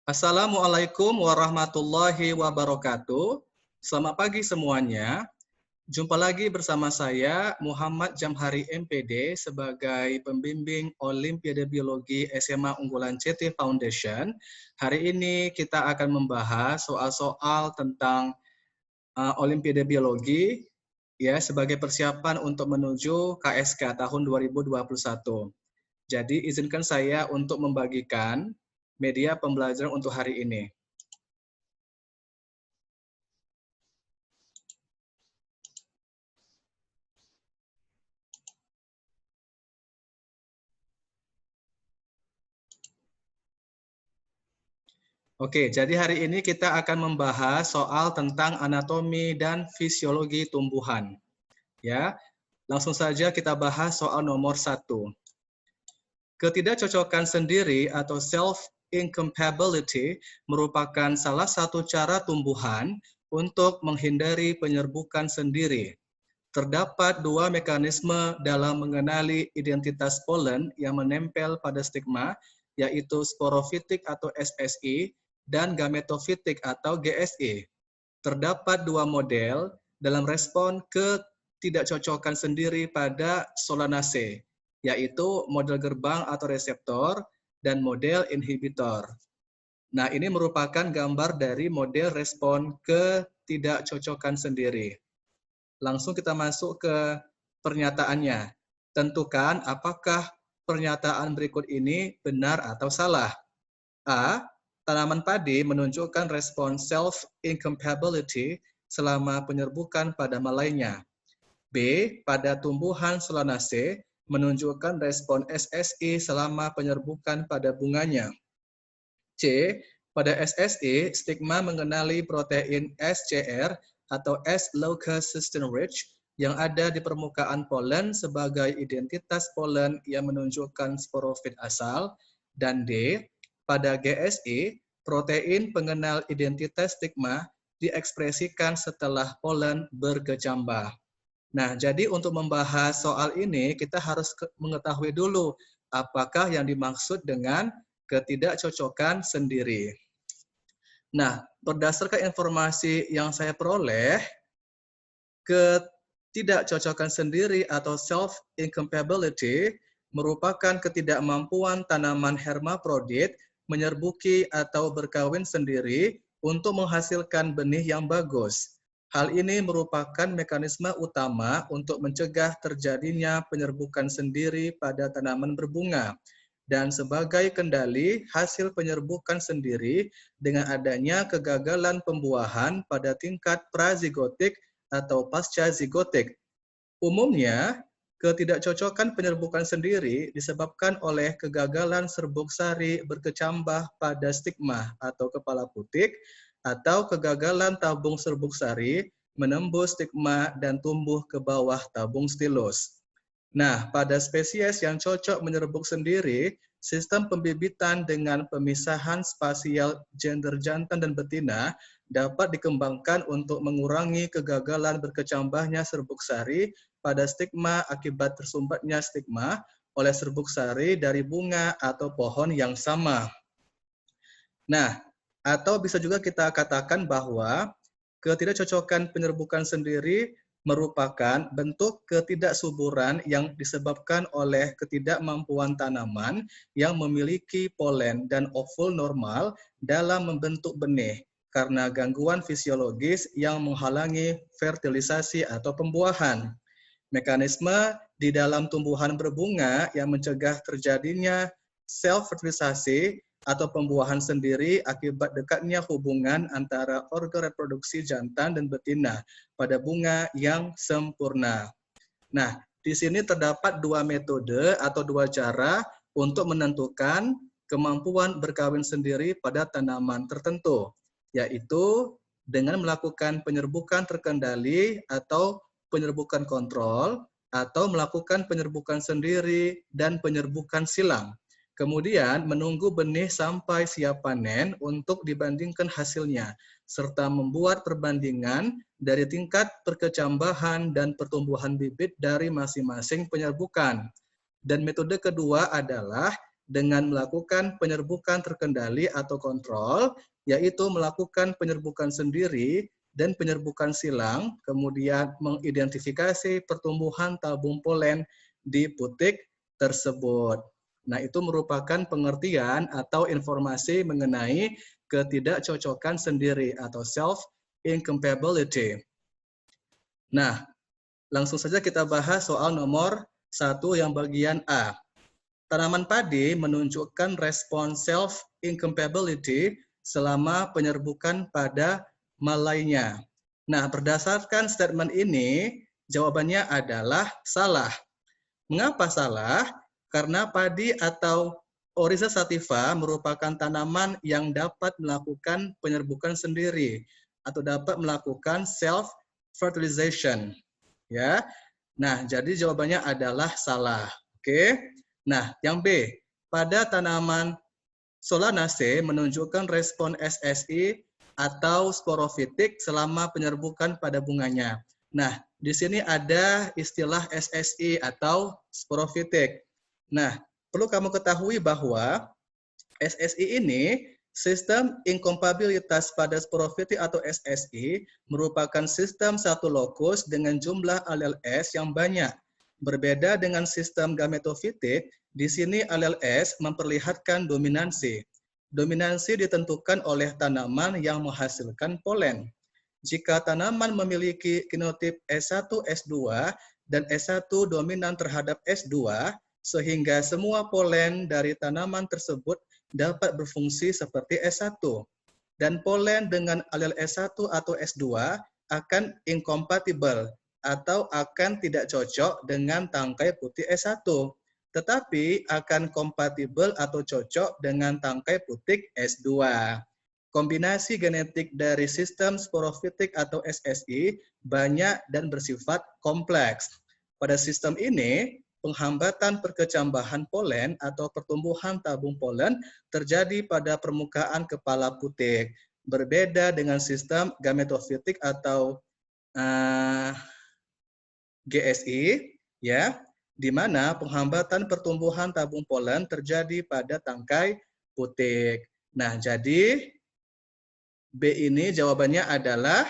Assalamualaikum warahmatullahi wabarakatuh. Selamat pagi semuanya. Jumpa lagi bersama saya Muhammad Jamhari MPD sebagai pembimbing Olimpiade Biologi SMA Unggulan CT Foundation. Hari ini kita akan membahas soal-soal tentang Olimpiade Biologi ya sebagai persiapan untuk menuju KSK tahun 2021. Jadi izinkan saya untuk membagikan media pembelajaran untuk hari ini. Oke, jadi hari ini kita akan membahas soal tentang anatomi dan fisiologi tumbuhan. Ya, langsung saja kita bahas soal nomor 1. Ketidakcocokan sendiri atau self-incompatibility merupakan salah satu cara tumbuhan untuk menghindari penyerbukan sendiri. Terdapat dua mekanisme dalam mengenali identitas polen yang menempel pada stigma, yaitu sporofitik atau SSI dan gametofitik atau GSI. Terdapat dua model dalam respon ketidakcocokan sendiri pada Solanaceae, yaitu model gerbang atau reseptor dan model inhibitor. Nah, ini merupakan gambar dari model respon ketidakcocokan sendiri. Langsung kita masuk ke pernyataannya. Tentukan apakah pernyataan berikut ini benar atau salah. A. Tanaman padi menunjukkan respon self-incompatibility selama penyerbukan pada malainya. B. Pada tumbuhan Solanaceae menunjukkan respon SSI selama penyerbukan pada bunganya. C. Pada SSI, stigma mengenali protein SCR atau S-locus cysteine rich yang ada di permukaan polen sebagai identitas polen yang menunjukkan sporofit asal. Dan D. Pada GSI, protein pengenal identitas stigma diekspresikan setelah polen berkecambah. Nah, jadi untuk membahas soal ini, kita harus mengetahui dulu apakah yang dimaksud dengan ketidakcocokan sendiri. Nah, berdasarkan informasi yang saya peroleh, ketidakcocokan sendiri atau self-incompatibility merupakan ketidakmampuan tanaman hermafrodit menyerbuki atau berkawin sendiri untuk menghasilkan benih yang bagus. Hal ini merupakan mekanisme utama untuk mencegah terjadinya penyerbukan sendiri pada tanaman berbunga. Dan sebagai kendali hasil penyerbukan sendiri dengan adanya kegagalan pembuahan pada tingkat prazigotik atau pasca zigotik. Umumnya, ketidakcocokan penyerbukan sendiri disebabkan oleh kegagalan serbuk sari berkecambah pada stigma atau kepala putik atau kegagalan tabung serbuk sari menembus stigma dan tumbuh ke bawah tabung stilus. Nah, pada spesies yang cocok menyerbuk sendiri, sistem pembibitan dengan pemisahan spasial gender jantan dan betina dapat dikembangkan untuk mengurangi kegagalan berkecambahnya serbuk sari pada stigma akibat tersumbatnya stigma oleh serbuk sari dari bunga atau pohon yang sama. Nah, atau bisa juga kita katakan bahwa ketidakcocokan penyerbukan sendiri merupakan bentuk ketidaksuburan yang disebabkan oleh ketidakmampuan tanaman yang memiliki polen dan ovul normal dalam membentuk benih karena gangguan fisiologis yang menghalangi fertilisasi atau pembuahan. Mekanisme di dalam tumbuhan berbunga yang mencegah terjadinya self-fertilisasi atau pembuahan sendiri akibat dekatnya hubungan antara organ reproduksi jantan dan betina pada bunga yang sempurna. Nah, di sini terdapat dua metode atau dua cara untuk menentukan kemampuan berkawin sendiri pada tanaman tertentu, yaitu dengan melakukan penyerbukan terkendali atau penyerbukan kontrol, atau melakukan penyerbukan sendiri dan penyerbukan silang. Kemudian menunggu benih sampai siap panen untuk dibandingkan hasilnya, serta membuat perbandingan dari tingkat perkecambahan dan pertumbuhan bibit dari masing-masing penyerbukan. Dan metode kedua adalah dengan melakukan penyerbukan terkendali atau kontrol, yaitu melakukan penyerbukan sendiri dan penyerbukan silang, kemudian mengidentifikasi pertumbuhan tabung polen di putik tersebut. Nah, itu merupakan pengertian atau informasi mengenai ketidakcocokan sendiri atau self-incompatibility. Nah, langsung saja kita bahas soal nomor 1 yang bagian A. Tanaman padi menunjukkan respon self-incompatibility selama penyerbukan pada malainya. Nah, berdasarkan statement ini, jawabannya adalah salah. Mengapa salah? Karena padi atau Oryza sativa merupakan tanaman yang dapat melakukan penyerbukan sendiri atau dapat melakukan self-fertilization. Ya, nah jadi jawabannya adalah salah. Oke. Nah, yang B, pada tanaman Solanaceae menunjukkan respon SSI atau sporofitik selama penyerbukan pada bunganya. Nah, di sini ada istilah SSI atau sporofitik. Nah, perlu kamu ketahui bahwa SSI ini, sistem inkompatibilitas pada sporofitik atau SSI, merupakan sistem satu lokus dengan jumlah alel S yang banyak. Berbeda dengan sistem gametofitik, di sini alel S memperlihatkan dominansi. Dominansi ditentukan oleh tanaman yang menghasilkan polen. Jika tanaman memiliki genotip S1, S2, dan S1 dominan terhadap S2, sehingga semua polen dari tanaman tersebut dapat berfungsi seperti S1. Dan polen dengan alel S1 atau S2 akan incompatible atau akan tidak cocok dengan tangkai putih S1. Tetapi akan kompatibel atau cocok dengan tangkai putih S2. Kombinasi genetik dari sistem sporofitik atau SSI banyak dan bersifat kompleks. Pada sistem ini, penghambatan perkecambahan polen atau pertumbuhan tabung polen terjadi pada permukaan kepala putik. Berbeda dengan sistem gametofitik atau GSI, ya, di mana penghambatan pertumbuhan tabung polen terjadi pada tangkai putik. Nah, jadi B ini jawabannya adalah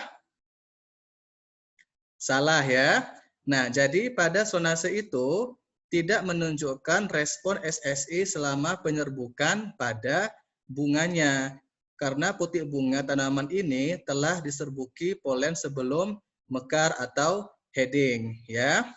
salah ya. Nah, jadi pada sonase itu tidak menunjukkan respon SSI selama penyerbukan pada bunganya. Karena putik bunga tanaman ini telah diserbuki polen sebelum mekar atau heading. Ya.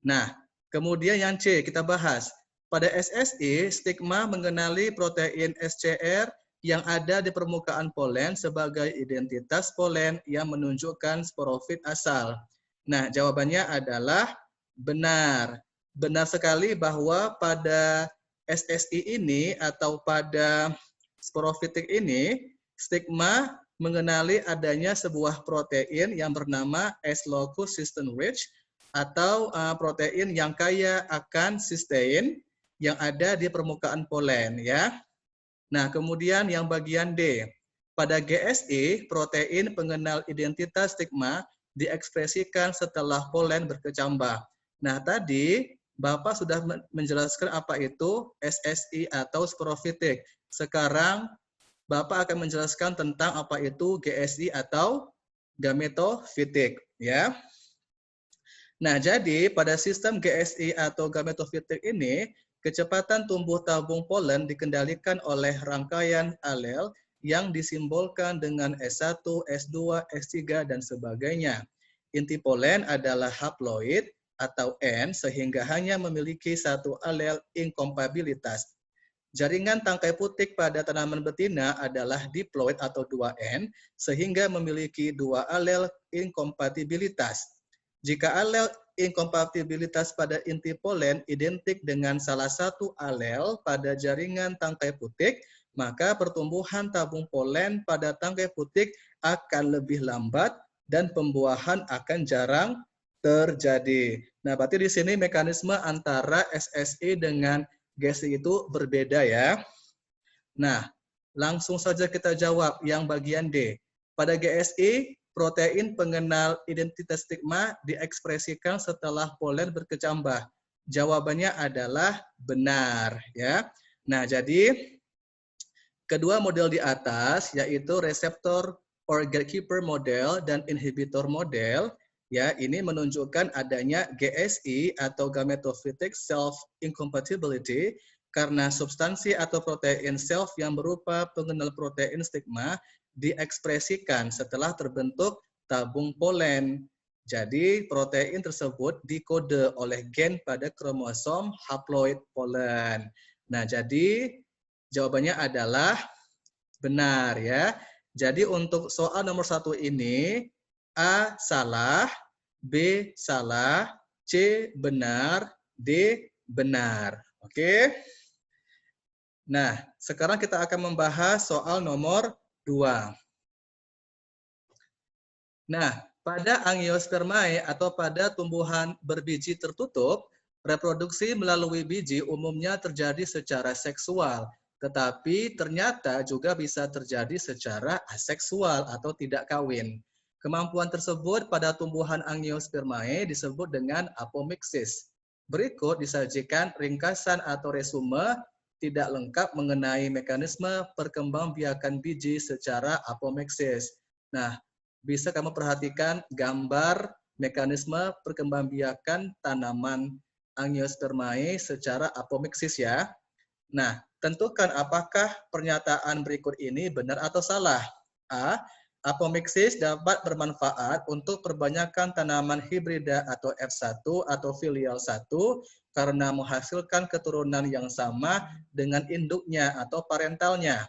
Nah, kemudian yang C kita bahas. Pada SSI, stigma mengenali protein SCR yang ada di permukaan polen sebagai identitas polen yang menunjukkan sporofit asal. Nah, jawabannya adalah benar. Benar sekali bahwa pada SSI ini atau pada sporofitik ini, stigma mengenali adanya sebuah protein yang bernama S-locus cysteine rich atau protein yang kaya akan cysteine yang ada di permukaan polen ya. Nah, kemudian yang bagian D. Pada GSI, protein pengenal identitas stigma diekspresikan setelah polen berkecambah. Nah, tadi Bapak sudah menjelaskan apa itu SSI atau sporofitik. Sekarang Bapak akan menjelaskan tentang apa itu GSI atau gametofitik ya. Nah, jadi pada sistem GSI atau gametofitik ini, kecepatan tumbuh tabung polen dikendalikan oleh rangkaian alel yang disimbolkan dengan S1, S2, S3, dan sebagainya. Inti polen adalah haploid atau N, sehingga hanya memiliki satu alel inkompatibilitas. Jaringan tangkai putik pada tanaman betina adalah diploid atau 2N, sehingga memiliki dua alel inkompatibilitas. Jika alel inkompatibilitas pada inti polen identik dengan salah satu alel pada jaringan tangkai putik, maka pertumbuhan tabung polen pada tangkai putik akan lebih lambat dan pembuahan akan jarang terjadi. Nah, berarti di sini mekanisme antara SSI dengan GSI itu berbeda ya. Nah, langsung saja kita jawab yang bagian D. Pada GSI, protein pengenal identitas stigma diekspresikan setelah polen berkecambah. Jawabannya adalah benar ya. Nah, jadi kedua model di atas yaitu reseptor or gatekeeper model dan inhibitor model, ya, ini menunjukkan adanya GSI atau gametophytic self incompatibility karena substansi atau protein self yang berupa pengenal protein stigma diekspresikan setelah terbentuk tabung polen. Jadi protein tersebut dikode oleh gen pada kromosom haploid polen. Nah, jadi jawabannya adalah benar, ya. Jadi untuk soal nomor 1 ini, A salah, B salah, C benar, D benar. Oke. Nah, sekarang kita akan membahas soal nomor 2. Nah, pada Angiospermae atau pada tumbuhan berbiji tertutup, reproduksi melalui biji umumnya terjadi secara seksual, tetapi ternyata juga bisa terjadi secara aseksual atau tidak kawin. Kemampuan tersebut pada tumbuhan Angiospermae disebut dengan apomixis. Berikut disajikan ringkasan atau resume tidak lengkap mengenai mekanisme perkembangbiakan biji secara apomixis. Nah, bisa kamu perhatikan gambar mekanisme perkembangbiakan tanaman Angiospermae secara apomixis, ya. Nah, tentukan apakah pernyataan berikut ini benar atau salah. A. Apomixis dapat bermanfaat untuk perbanyakan tanaman hibrida atau F1 atau filial 1 karena menghasilkan keturunan yang sama dengan induknya atau parentalnya.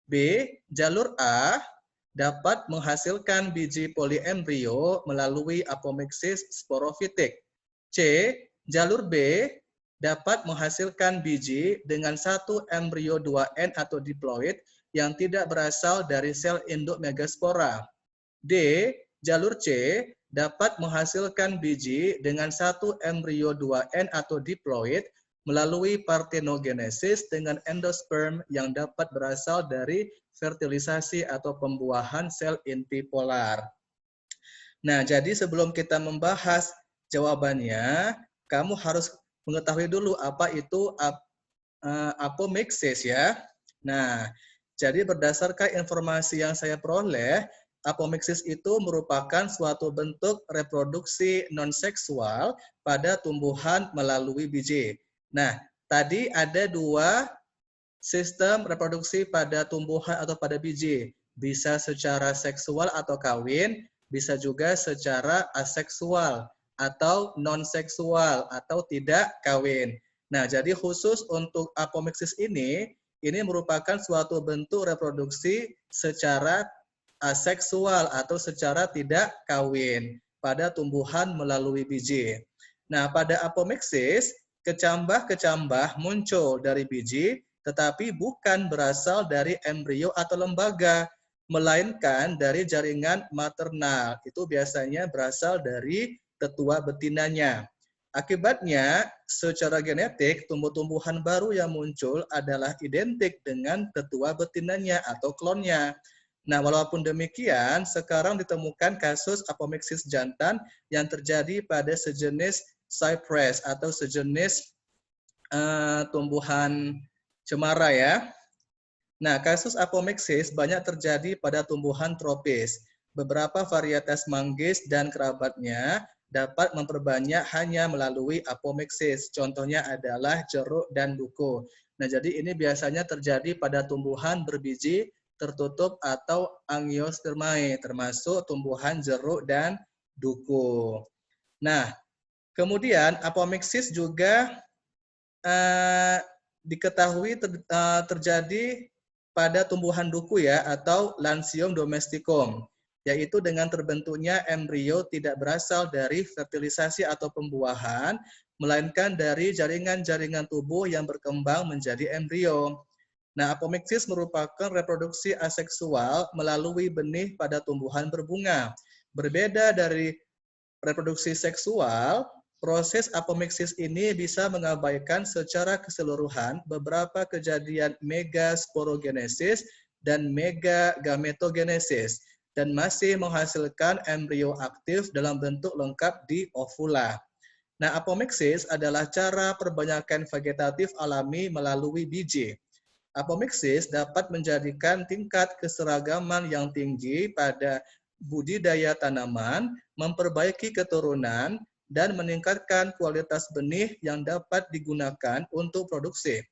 B. Jalur A dapat menghasilkan biji poliembrio melalui apomixis sporofitik. C. Jalur B dapat menghasilkan biji dengan satu embrio 2N atau diploid yang tidak berasal dari sel induk megaspora. D. Jalur C dapat menghasilkan biji dengan satu embrio 2N atau diploid melalui partenogenesis dengan endosperm yang dapat berasal dari fertilisasi atau pembuahan sel inti polar. Nah, jadi sebelum kita membahas jawabannya, kamu harus mengetahui dulu apa itu apomixis, ya. Nah, jadi berdasarkan informasi yang saya peroleh, apomixis itu merupakan suatu bentuk reproduksi non-seksual pada tumbuhan melalui biji. Nah, tadi ada dua sistem reproduksi pada tumbuhan atau pada biji. Bisa secara seksual atau kawin, bisa juga secara aseksual atau non-seksual atau tidak kawin. Nah, jadi khusus untuk apomixis ini merupakan suatu bentuk reproduksi secara aseksual atau secara tidak kawin pada tumbuhan melalui biji. Nah, pada apomixis, kecambah-kecambah muncul dari biji, tetapi bukan berasal dari embrio atau lembaga, melainkan dari jaringan maternal. Itu biasanya berasal dari tetua betinanya. Akibatnya, secara genetik, tumbuh-tumbuhan baru yang muncul adalah identik dengan tetua betinanya atau klonnya. Nah, walaupun demikian, sekarang ditemukan kasus apomixis jantan yang terjadi pada sejenis cypress atau sejenis tumbuhan cemara, ya. Nah, kasus apomixis banyak terjadi pada tumbuhan tropis. Beberapa varietas manggis dan kerabatnya dapat memperbanyak hanya melalui apomixis. Contohnya adalah jeruk dan duku. Nah, jadi ini biasanya terjadi pada tumbuhan berbiji tertutup atau Angiospermae, termasuk tumbuhan jeruk dan duku. Nah, kemudian apomixis juga diketahui terjadi pada tumbuhan duku, ya, atau Lansium domesticum, yaitu dengan terbentuknya embrio tidak berasal dari fertilisasi atau pembuahan, melainkan dari jaringan-jaringan tubuh yang berkembang menjadi embrio. Nah, apomixis merupakan reproduksi aseksual melalui benih pada tumbuhan berbunga. Berbeda dari reproduksi seksual, proses apomixis ini bisa mengabaikan secara keseluruhan beberapa kejadian megasporogenesis dan megagametogenesis dan masih menghasilkan embrio aktif dalam bentuk lengkap di ovula. Nah, apomixis adalah cara perbanyakan vegetatif alami melalui biji. Apomixis dapat menjadikan tingkat keseragaman yang tinggi pada budidaya tanaman, memperbaiki keturunan, dan meningkatkan kualitas benih yang dapat digunakan untuk produksi.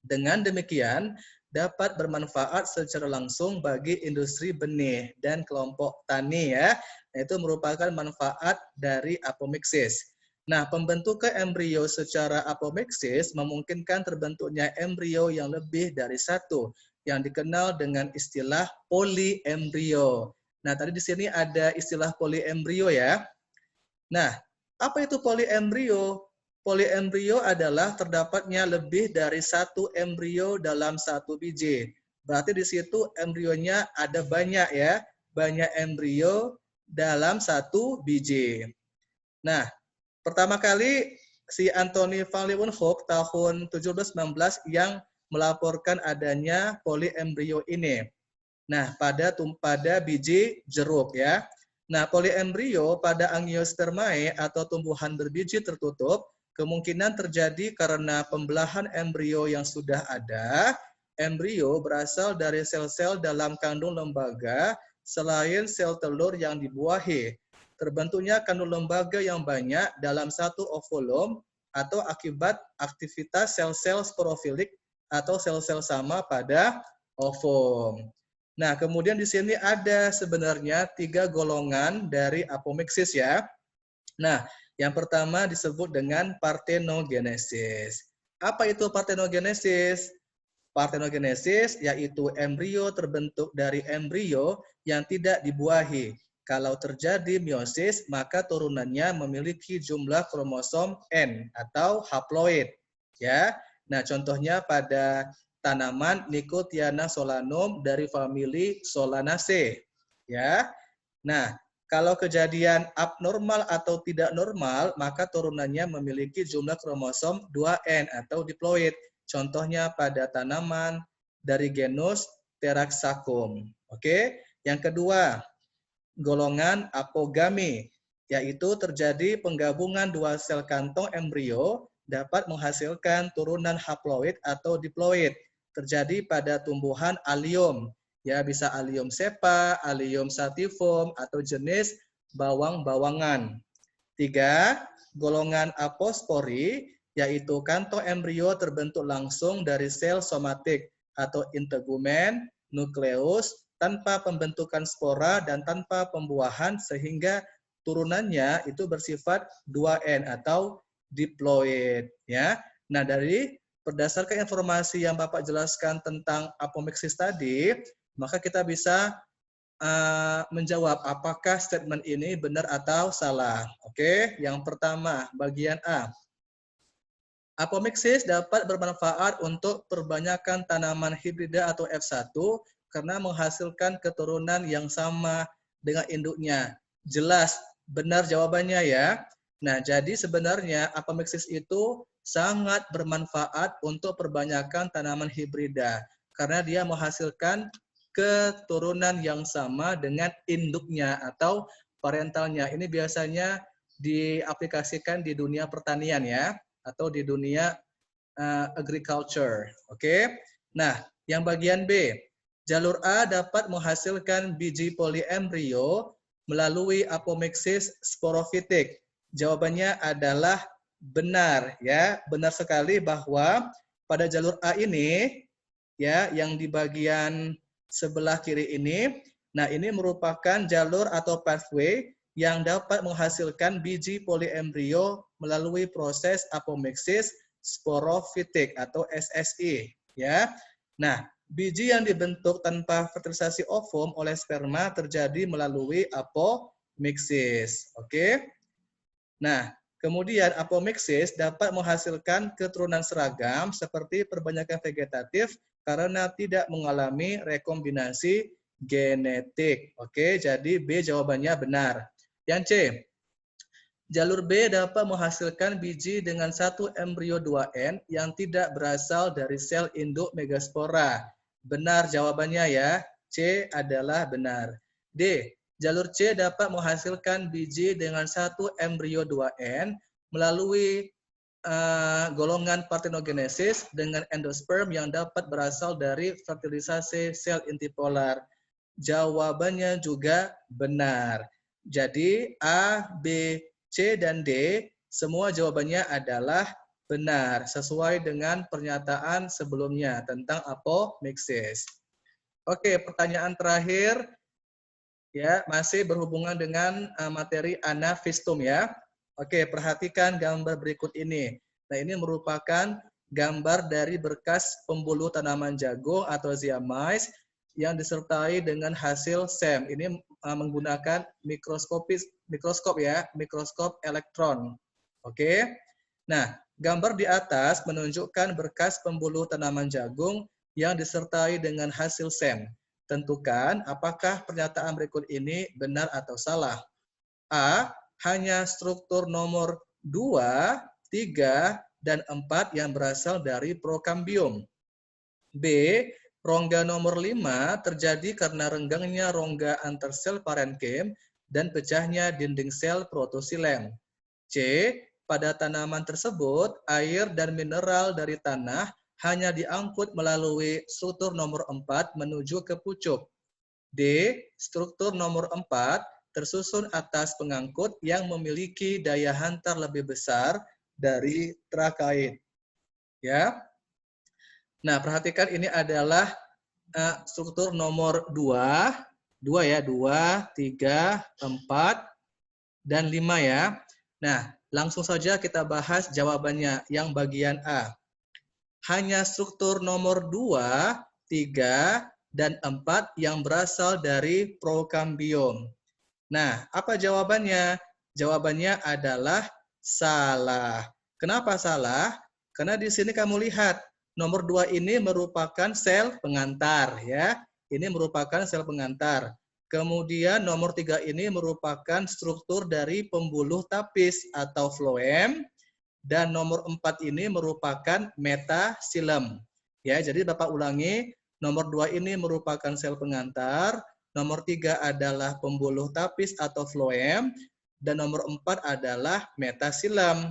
Dengan demikian, dapat bermanfaat secara langsung bagi industri benih dan kelompok tani ya. Itu merupakan manfaat dari apomixis. Nah, pembentukan embrio secara apomixis memungkinkan terbentuknya embrio yang lebih dari satu, yang dikenal dengan istilah poliembrio. Nah, tadi di sini ada istilah poliembrio ya. Nah, apa itu poliembrio? Poliembrio adalah terdapatnya lebih dari satu embrio dalam satu biji. Berarti di situ embrionya ada banyak ya, banyak embrio dalam satu biji. Nah, pertama kali si Anthony van Leeuwenhoek tahun 1719 yang melaporkan adanya poliembrio ini. Nah, pada biji jeruk ya. Nah, poliembrio pada Angiospermae atau tumbuhan berbiji tertutup kemungkinan terjadi karena pembelahan embrio yang sudah ada. Embrio berasal dari sel-sel dalam kandung lembaga selain sel telur yang dibuahi. Terbentuknya kandung lembaga yang banyak dalam satu ovulum atau akibat aktivitas sel-sel sporofilik atau sel-sel sama pada ovum. Nah, kemudian di sini ada sebenarnya 3 golongan dari apomixis ya. Nah, yang pertama disebut dengan parthenogenesis. Apa itu parthenogenesis? Parthenogenesis yaitu embrio terbentuk dari embrio yang tidak dibuahi. Kalau terjadi meiosis, maka turunannya memiliki jumlah kromosom N atau haploid. Ya. Nah, contohnya pada tanaman Nicotiana solanum dari famili Solanaceae. Ya. Nah, kalau kejadian abnormal atau tidak normal, maka turunannya memiliki jumlah kromosom 2N atau diploid. Contohnya pada tanaman dari genus Taraxacum. Oke. Yang kedua, golongan apogami, yaitu terjadi penggabungan dua sel kantong embrio dapat menghasilkan turunan haploid atau diploid. Terjadi pada tumbuhan Allium. Ya, bisa Allium cepa, Allium sativum, atau jenis bawang-bawangan. 3. Golongan apospori, yaitu kantong embrio terbentuk langsung dari sel somatik atau integumen, nukleus, tanpa pembentukan spora dan tanpa pembuahan sehingga turunannya itu bersifat 2N atau diploid ya. Nah, dari berdasarkan informasi yang Bapak jelaskan tentang apomixis tadi, maka kita bisa menjawab apakah statement ini benar atau salah. Oke, yang pertama bagian A. Apomixis dapat bermanfaat untuk perbanyakan tanaman hibrida atau F1 karena menghasilkan keturunan yang sama dengan induknya. Jelas, benar jawabannya ya. Nah, jadi sebenarnya apomixis itu sangat bermanfaat untuk perbanyakan tanaman hibrida karena dia menghasilkan keturunan yang sama dengan induknya atau parentalnya. Ini biasanya diaplikasikan di dunia pertanian ya, atau di dunia agriculture. Oke. Nah, yang bagian B, jalur A dapat menghasilkan biji poliembrio melalui apomixis sporofitik. Jawabannya adalah benar ya, benar sekali bahwa pada jalur A ini ya, yang di bagian sebelah kiri ini, nah ini merupakan jalur atau pathway yang dapat menghasilkan biji poliembrio melalui proses apomixis sporofitik atau SSI ya. Nah, biji yang dibentuk tanpa fertilisasi ovum oleh sperma terjadi melalui apomixis. Oke. Nah, kemudian apomixis dapat menghasilkan keturunan seragam seperti perbanyakan vegetatif karena tidak mengalami rekombinasi genetik. Oke, jadi B jawabannya benar. Yang C, jalur B dapat menghasilkan biji dengan satu embrio 2N yang tidak berasal dari sel induk megaspora. Benar jawabannya ya. C adalah benar. D, jalur C dapat menghasilkan biji dengan satu embrio 2N melalui golongan partenogenesis dengan endosperm yang dapat berasal dari fertilisasi sel inti polar. Jawabannya juga benar. Jadi A, B, C, dan D semua jawabannya adalah benar sesuai dengan pernyataan sebelumnya tentang apomixis. Oke, pertanyaan terakhir ya masih berhubungan dengan materi anafistum ya. Oke, perhatikan gambar berikut ini. Nah, ini merupakan gambar dari berkas pembuluh tanaman jagung atau ziamais yang disertai dengan hasil SEM. Ini menggunakan mikroskop ya, mikroskop elektron. Oke. Nah, gambar di atas menunjukkan berkas pembuluh tanaman jagung yang disertai dengan hasil SEM. Tentukan apakah pernyataan berikut ini benar atau salah. A. Hanya struktur nomor 2, 3, dan 4 yang berasal dari prokambium. B. Rongga nomor 5 terjadi karena renggangnya rongga antarsel parenkim dan pecahnya dinding sel protosilem. C. Pada tanaman tersebut, air dan mineral dari tanah hanya diangkut melalui struktur nomor 4 menuju ke pucuk. D. Struktur nomor 4 tersusun atas pengangkut yang memiliki daya hantar lebih besar dari terkait. Ya. Nah, perhatikan ini adalah struktur nomor 2. 2 ya, 2, 3, 4, dan 5 ya. Nah, langsung saja kita bahas jawabannya yang bagian A. Hanya struktur nomor 2, 3, dan 4 yang berasal dari prokambium. Nah, apa jawabannya? Jawabannya adalah salah. Kenapa salah? Karena di sini kamu lihat, nomor 2 ini merupakan sel pengantar ya. Ini merupakan sel pengantar. Kemudian nomor 3 ini merupakan struktur dari pembuluh tapis atau floem. Dan nomor 4 ini merupakan metasilem. Ya, jadi Bapak ulangi, nomor 2 ini merupakan sel pengantar, nomor 3 adalah pembuluh tapis atau floem, dan nomor 4 adalah metasilem.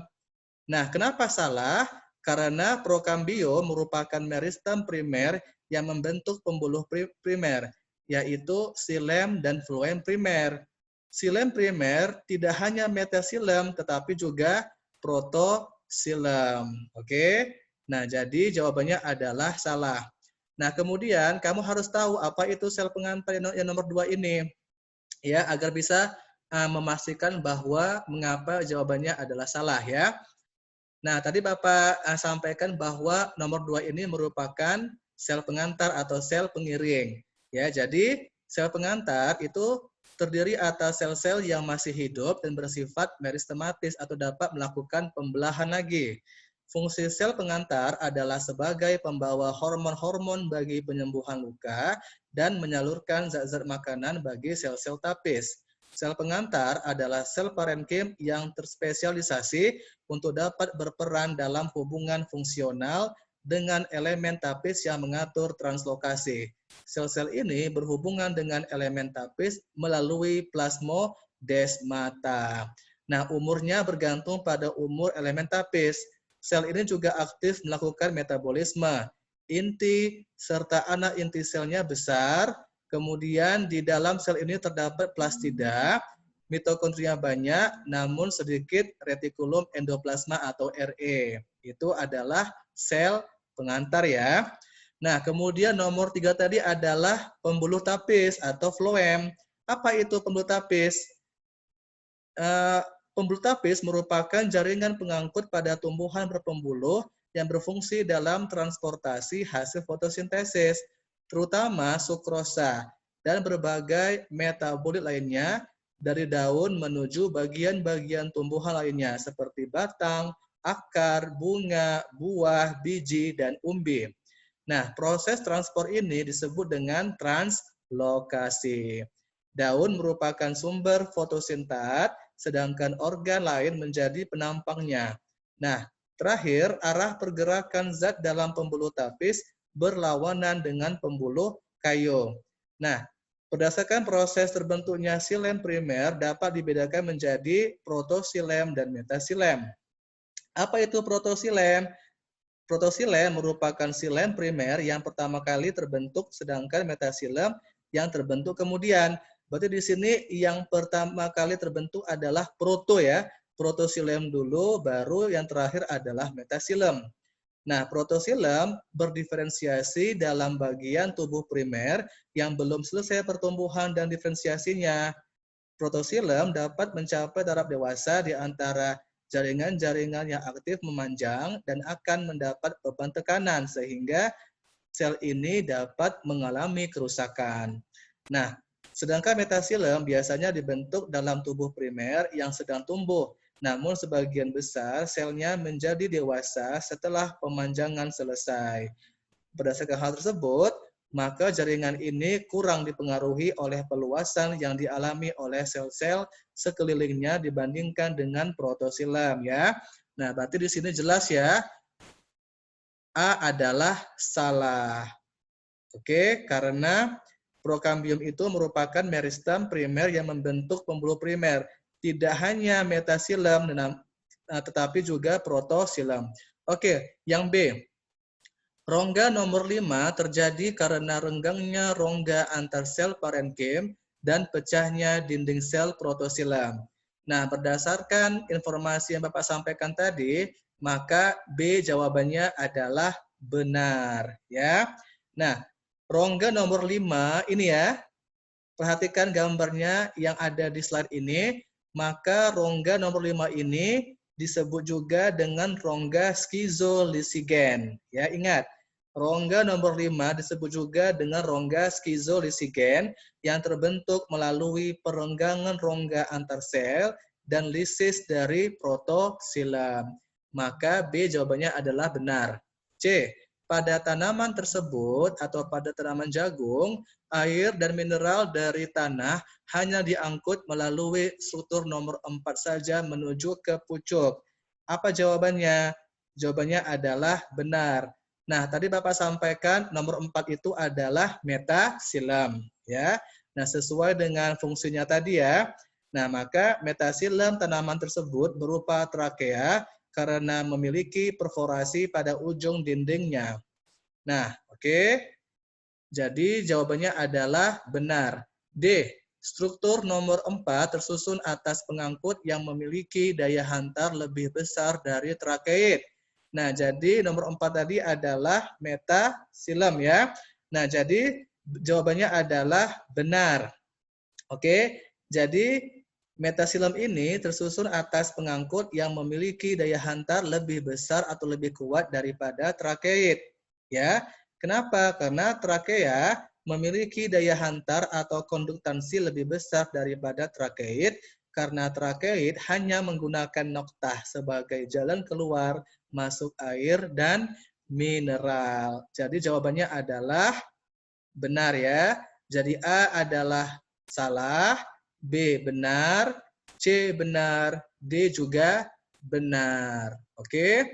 Nah, kenapa salah? Karena prokambium merupakan meristem primer yang membentuk pembuluh primer, yaitu silem dan floem primer. Silem primer tidak hanya metasilem, tetapi juga protosilem. Oke? Nah, jadi jawabannya adalah salah. Nah, kemudian kamu harus tahu apa itu sel pengantar yang nomor 2 ini. Ya, agar bisa memastikan bahwa mengapa jawabannya adalah salah ya. Nah, tadi Bapak sampaikan bahwa nomor 2 ini merupakan sel pengantar atau sel pengiring. Ya, jadi sel pengantar itu terdiri atas sel-sel yang masih hidup dan bersifat meristematis atau dapat melakukan pembelahan lagi. Fungsi sel pengantar adalah sebagai pembawa hormon-hormon bagi penyembuhan luka dan menyalurkan zat-zat makanan bagi sel-sel tapis. Sel pengantar adalah sel parenkim yang terspesialisasi untuk dapat berperan dalam hubungan fungsional dengan elemen tapis yang mengatur translokasi. Sel-sel ini berhubungan dengan elemen tapis melalui plasmodesmata. Nah, umurnya bergantung pada umur elemen tapis. Sel ini juga aktif melakukan metabolisme. Inti serta anak inti selnya besar. Kemudian di dalam sel ini terdapat plastida, mitokondria banyak, namun sedikit retikulum endoplasma atau RE. Itu adalah sel pengantar ya. Nah, kemudian nomor 3 tadi adalah pembuluh tapis atau floem. Apa itu pembuluh tapis? Pembuluh tapis merupakan jaringan pengangkut pada tumbuhan berpembuluh yang berfungsi dalam transportasi hasil fotosintesis, terutama sukrosa dan berbagai metabolit lainnya dari daun menuju bagian-bagian tumbuhan lainnya seperti batang, akar, bunga, buah, biji, dan umbi. Nah, proses transport ini disebut dengan translokasi. Daun merupakan sumber fotosintat, sedangkan organ lain menjadi penampangnya. Nah, terakhir, arah pergerakan zat dalam pembuluh tapis berlawanan dengan pembuluh kayu. Nah, berdasarkan proses terbentuknya silem primer dapat dibedakan menjadi protosilem dan metasilem. Apa itu protosilem? Protosilem merupakan silem primer yang pertama kali terbentuk, sedangkan metasilem yang terbentuk kemudian. Berarti di sini yang pertama kali terbentuk adalah proto ya. Protosilem dulu, baru yang terakhir adalah metasilem. Nah, protosilem berdiferensiasi dalam bagian tubuh primer yang belum selesai pertumbuhan dan diferensiasinya. Protosilem dapat mencapai taraf dewasa di antara jaringan-jaringan yang aktif memanjang dan akan mendapat beban tekanan sehingga sel ini dapat mengalami kerusakan. Nah, sedangkan metasilem biasanya dibentuk dalam tubuh primer yang sedang tumbuh, namun sebagian besar selnya menjadi dewasa setelah pemanjangan selesai. Berdasarkan hal tersebut, maka jaringan ini kurang dipengaruhi oleh peluasan yang dialami oleh sel-sel sekelilingnya dibandingkan dengan protosilem ya. Nah, berarti di sini jelas ya, A adalah salah. Oke, karena prokambium itu merupakan meristem primer yang membentuk pembuluh primer. Tidak hanya metasilem, tetapi juga protosilem. Oke, yang B. Rongga nomor 5 terjadi karena renggangnya rongga antar sel parenkim dan pecahnya dinding sel protosilem. Nah, berdasarkan informasi yang Bapak sampaikan tadi, maka B jawabannya adalah benar. Ya. Nah, rongga nomor 5 ini ya, perhatikan gambarnya yang ada di slide ini, maka rongga nomor 5 ini disebut juga dengan rongga skizolisigen. Ya, ingat, rongga nomor 5 disebut juga dengan rongga skizolisigen yang terbentuk melalui perenggangan rongga antar sel dan lisis dari protosilem. Maka B jawabannya adalah benar. C. Pada tanaman tersebut atau pada tanaman jagung, air dan mineral dari tanah hanya diangkut melalui struktur nomor 4 saja menuju ke pucuk. Apa jawabannya? Jawabannya adalah benar. Nah, tadi Bapak sampaikan nomor 4 itu adalah metasilem. Ya. Nah, sesuai dengan fungsinya tadi ya. Nah, maka metasilem tanaman tersebut berupa trakea karena memiliki perforasi pada ujung dindingnya. Nah, oke. Jadi jawabannya adalah benar. D. Struktur nomor 4 tersusun atas pengangkut yang memiliki daya hantar lebih besar dari trakeit. Nah, jadi nomor 4 tadi adalah metasilem ya. Nah, jadi jawabannya adalah benar. Oke, jadi metasilem ini tersusun atas pengangkut yang memiliki daya hantar lebih besar atau lebih kuat daripada trakeit. Ya, kenapa? Karena trakea memiliki daya hantar atau konduktansi lebih besar daripada trakeit karena trakeit hanya menggunakan noktah sebagai jalan keluar masuk air dan mineral. Jadi jawabannya adalah benar ya. Jadi A adalah salah, B benar, C benar, D juga benar. Oke.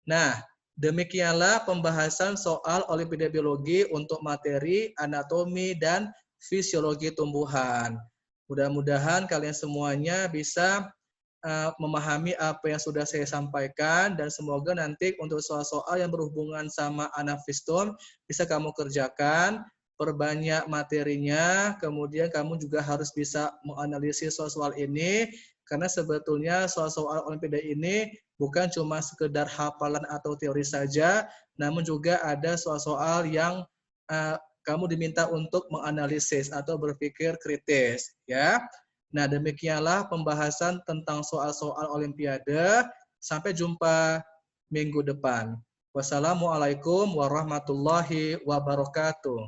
Nah, demikianlah pembahasan soal Olimpiade Biologi untuk materi anatomi dan fisiologi tumbuhan. Mudah-mudahan kalian semuanya bisa memahami apa yang sudah saya sampaikan dan semoga nanti untuk soal-soal yang berhubungan sama anafistom bisa kamu kerjakan, perbanyak materinya, kemudian kamu juga harus bisa menganalisis soal-soal ini karena sebetulnya soal-soal Olimpiade ini bukan cuma sekedar hafalan atau teori saja, namun juga ada soal-soal yang kamu diminta untuk menganalisis atau berpikir kritis, ya. Nah, demikianlah pembahasan tentang soal-soal Olimpiade. Sampai jumpa minggu depan. Wassalamualaikum warahmatullahi wabarakatuh.